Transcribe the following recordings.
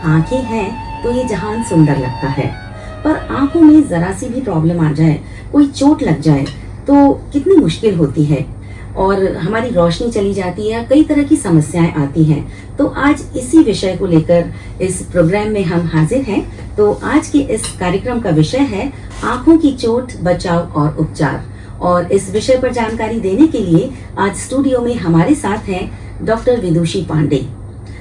आंखें हैं तो ये जहान सुंदर लगता है, पर आंखों में जरा सी भी प्रॉब्लम आ जाए, कोई चोट लग जाए तो कितनी मुश्किल होती है और हमारी रोशनी चली जाती है, कई तरह की समस्याएं आती हैं। तो आज इसी विषय को लेकर इस प्रोग्राम में हम हाजिर हैं। तो आज के इस कार्यक्रम का विषय है आंखों की चोट, बचाव और उपचार। और इस विषय पर जानकारी देने के लिए आज स्टूडियो में हमारे साथ हैं डॉक्टर विदुषी पांडे।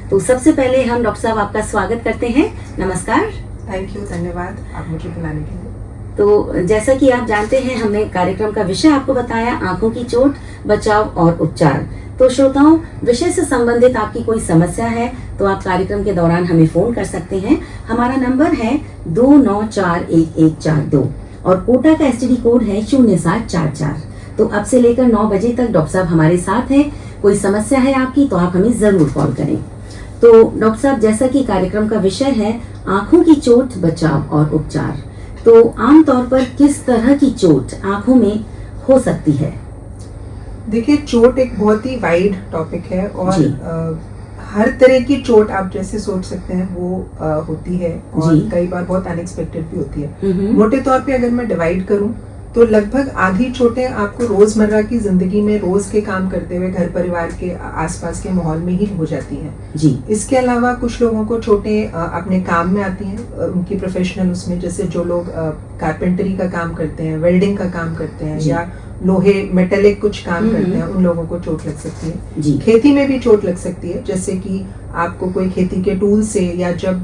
तो सबसे पहले हम डॉक्टर साहब आपका स्वागत करते हैं। नमस्कार। थैंक यू, धन्यवाद आप मुझे बुलाने के लिए। तो जैसा कि आप जानते हैं, हमने कार्यक्रम का विषय आपको बताया आंखों की चोट, बचाव और उपचार। तो श्रोताओं, विषय से संबंधित आपकी कोई समस्या है तो आप कार्यक्रम के दौरान हमें फोन कर सकते हैं। हमारा नंबर है 29411142 और कोटा का एसटीडी कोड है 0744। तो अब से लेकर 9 बजे तक डॉक्टर साहब हमारे साथ हैं। कोई समस्या है आपकी तो आप हमें जरूर कॉल करें। तो डॉक्टर साहब, जैसा कि कार्यक्रम का विषय है आंखों की चोट, बचाव और उपचार, तो आमतौर पर किस तरह की चोट आंखों में हो सकती है? देखिए, चोट एक बहुत ही वाइड टॉपिक है और हर तरह की चोट आप जैसे सोच सकते हैं वो होती है और कई बार बहुत अनएक्सपेक्टेड भी होती है। मोटे तौर पे अगर मैं डिवाइड करूं तो लगभग आधी चोटें आपको रोजमर्रा की जिंदगी में रोज के काम करते हुए घर परिवार के आसपास के माहौल में ही हो जाती हैं जी। इसके अलावा कुछ लोगों को चोटें अपने काम में आती हैं, उनकी प्रोफेशनल उसमें, जैसे जो लोग कारपेंटरी का काम करते हैं, वेल्डिंग का काम करते हैं या लोहे मेटेलिक कुछ काम करते हैं, उन लोगों को चोट लग सकती है जी। खेती में भी चोट लग सकती है, जैसे कि आपको कोई खेती के टूल से, या जब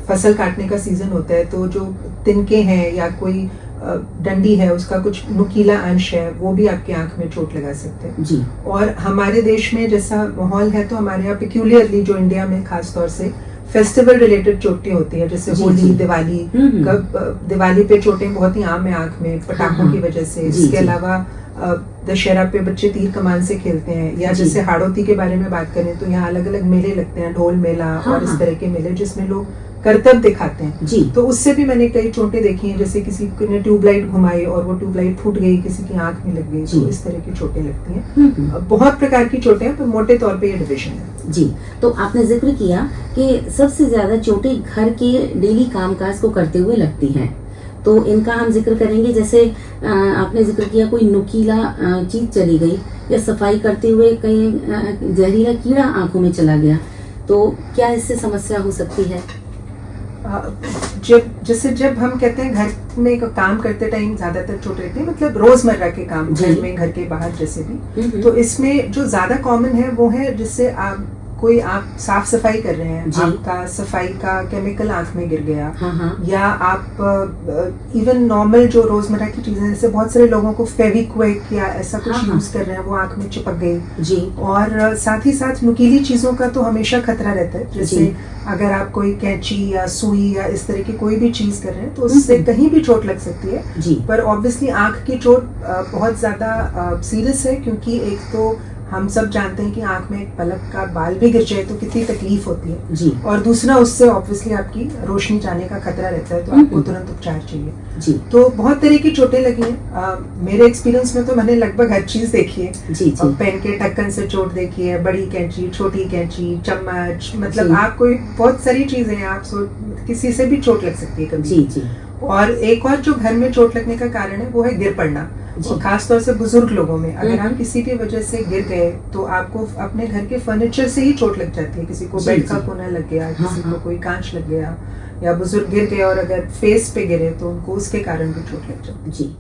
फसल काटने का सीजन होता है तो जो तिनके हैं या कोई डंडी है उसका कुछ नुकीला अंश है, वो भी आपकी आंख में चोट लगा सकते हैं जी। और हमारे देश में जैसा माहौल है तो हमारे यहाँ पिक्यूलियरली, जो इंडिया में खास तौर से फेस्टिवल रिलेटेड चोटें होती है, जैसे होली, दिवाली, दिवाली पे चोटें बहुत ही आम है आंख में, पटाखों की वजह से। इसके अलावा दशहरा पे बच्चे तीर कमान से खेलते हैं, या जैसे हाड़ौती के बारे में बात करें तो यहाँ अलग अलग मेले लगते हैं, ढोल मेला और इस तरह के मेले जिसमें लोग करतब दिखाते हैं जी। तो उससे भी मैंने कई चोटें देखी हैं, जैसे किसी ने ट्यूबलाइट घुमाई और वो ट्यूबलाइट फूट गई, किसी की आंख में लग गई, तो इस तरह की चोटें लगती हैं। बहुत प्रकार की चोटें हैं, पर मोटे तौर पे ये डिवीजन है जी। तो आपने जिक्र किया कि सबसे ज्यादा चोटें घर के डेली कामकाज को करते हुए लगती हैं, तो इनका हम जिक्र करेंगे। जैसे आपने जिक्र किया कोई नुकीला चीज चली गई, या सफाई करते हुए कहीं जहरीला कीड़ा आंखों में चला गया, तो क्या इससे समस्या हो सकती है? जब हम कहते हैं घर में काम करते टाइम ज्यादातर चोट रहती है, मतलब रोजमर्रा के काम, घर में, घर के बाहर जैसे भी, तो इसमें जो ज्यादा कॉमन है वो है जिससे आप साफ सफाई कर रहे हैं, आपका सफाई का केमिकल आंख में गिर गया, या आप इवन नॉर्मल जो रोजमर्रा की चीजें, जैसे बहुत सारे लोगों को फेविक्विक या ऐसा कुछ यूज कर रहे हैं, वो आंख में चिपक गई जी। और साथ ही साथ नुकीली चीजों का तो हमेशा खतरा रहता है, जैसे अगर आप कोई कैंची या सुई या इस तरह की कोई भी चीज कर रहे हैं तो उससे कहीं भी चोट लग सकती है जी। पर ऑब्वियसली आंख की चोट बहुत ज्यादा सीरियस है, क्योंकि एक तो हम सब जानते हैं कि आंख में एक पलक का बाल भी गिर जाए तो कितनी तकलीफ होती है जी। और दूसरा, उससे ऑब्वियसली आपकी रोशनी जाने का खतरा रहता है, तो आपको तुरंत उपचार चाहिए जी। तो बहुत तरह की चोटें लगी हैं। मेरे एक्सपीरियंस में तो मैंने लगभग हर चीज देखी है जी, जी। पेन के ढक्कन से चोट देखी है, बड़ी कैंची, छोटी कैंची, चम्मच, मतलब आप कोई बहुत सारी चीजें हैं, आप किसी से भी चोट लग सकती है कभी जी, जी। और एक और जो घर में चोट लगने का कारण है वो है गिर पड़ना, और खास तौर से बुजुर्ग लोगों में। अगर आप किसी भी वजह से गिर गए तो आपको अपने घर के फर्नीचर से ही चोट लग जाती है। किसी को बेड का कोना लग गया, किसी को कोई कांच लग गया, या बुजुर्ग गिर गए और अगर फेस पे गिरे तो उनको उसके कारण भी चोट लग जाती है जी।